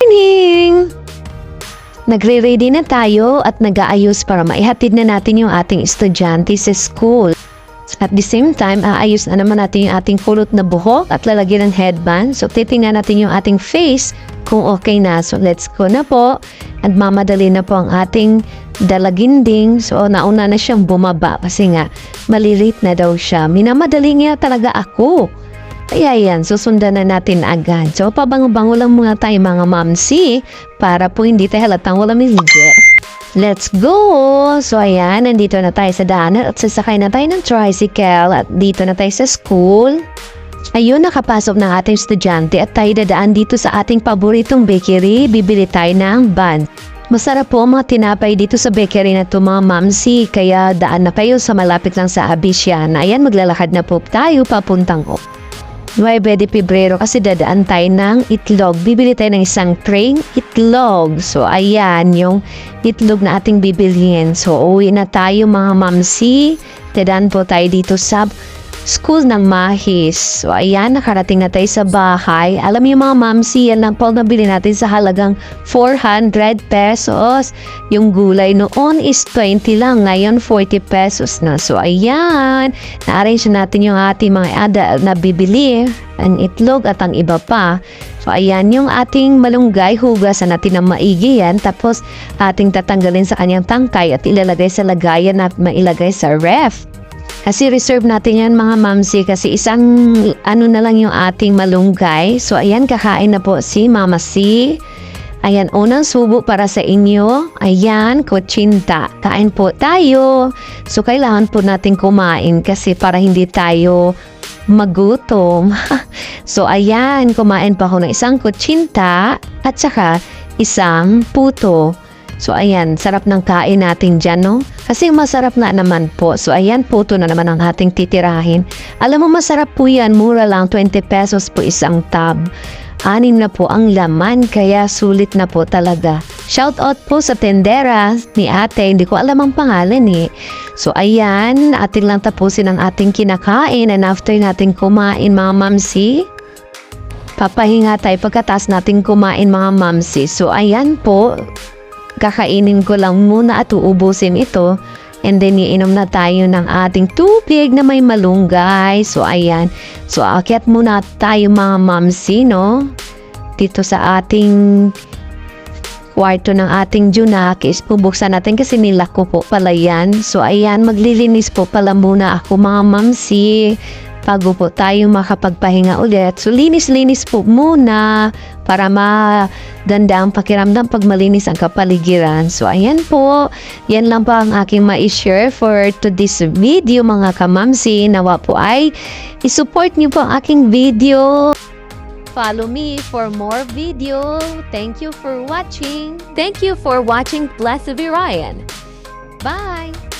morning! Nagre-ready na tayo at nag-aayos para maihatid na natin yung ating estudyante sa school. At the same time, aayos na naman natin yung ating kulot na buhok at lalagyan ng headband. So, titingnan natin yung ating face kung okay na. So, let's go na po. At mamadali na po ang ating dalaginding. So, nauna na siyang bumaba kasi nga, malilate na daw siya. Minamadali niya talaga ako. Kaya yan, susundan na natin agad. So, pabango-bango lang muna tayo mga mamsi para po hindi tayo halatang walang miligya. Let's go! So, ayan, nandito na tayo sa daanan at sasakay na tayo ng tricycle at dito na tayo sa school. Ayun, nakapasok ng ating estudyante at tayo dadaan dito sa ating paboritong bakery. Bibili tayo ng bun. Masarap po mga tinapay dito sa bakery na ito mga mamsi. Kaya daan na kayo sa malapit lang sa Abisiana. Ayan, maglalakad na po tayo papuntang 9 de Pebrero kasi dadaan tayo ng itlog. Bibili tayo ng isang tray itlog. So, ayan yung itlog na ating bibilihin. So, uwi na tayo mga mamsi. Dadaan po tayo dito sa school ng Mahis. So, ayan, nakarating na tayo sa bahay. Alam niyo mga mamsi, yan lang po nabili natin sa halagang 400 pesos. Yung gulay noon is 20 lang. Ngayon, 40 pesos na. So, ayan, na-arrange natin yung ating mga na bibili. Ang itlog at ang iba pa. So, ayan yung ating malunggay. Hugasan natin ng maigi yan. Tapos, ating tatanggalin sa kanyang tangkay at ilalagay sa lagayan at mailagay sa ref. Kasi reserve natin yan mga mamsi kasi isang na lang yung ating malunggay. So ayan, kakain na po si Mama C. Ayan, unang subo para sa inyo. Ayan, kutsinta. Kain po tayo. So kailangan po natin kumain kasi para hindi tayo magutom. So ayan, kumain pa ako ng isang kutsinta at saka isang puto. So, ayan, sarap ng kain natin dyan, no? Kasi masarap na naman po. So, ayan, puto na naman ang ating titirahin. Alam mo, masarap po yan. Mura lang, 20 pesos po isang tab. 6 na po ang laman, kaya sulit na po talaga. Shout out po sa tendera ni ate. Hindi ko alam ang pangalan eh. So, ayan, ating lang tapusin ang ating kinakain. And after natin kumain, mga mamsi, papahinga tayo pagkatas natin kumain, mga mamsi. So, ayan po. Kakainin ko lang muna at uubusin ito. And then, iinom na tayo ng ating tubig na may malunggay. So, ayan. So, aakyat muna tayo mga mamsi, no? Dito sa ating kwarto ng ating Junakis. Pubuksan natin kasi nilako po pala yan. So, ayan. Maglilinis po pala muna ako mga mamsi. Bago po tayo makapagpahinga ulit. So, linis-linis po muna para maganda ang pakiramdam pag malinis ang kapaligiran. So, ayan po. Yan lang po ang aking ma-share for today's video, mga kamamsi. Nawa po ay isupport niyo po ang aking video. Follow me for more video. Thank you for watching. Thank you for watching Blessed be Ryan. Bye!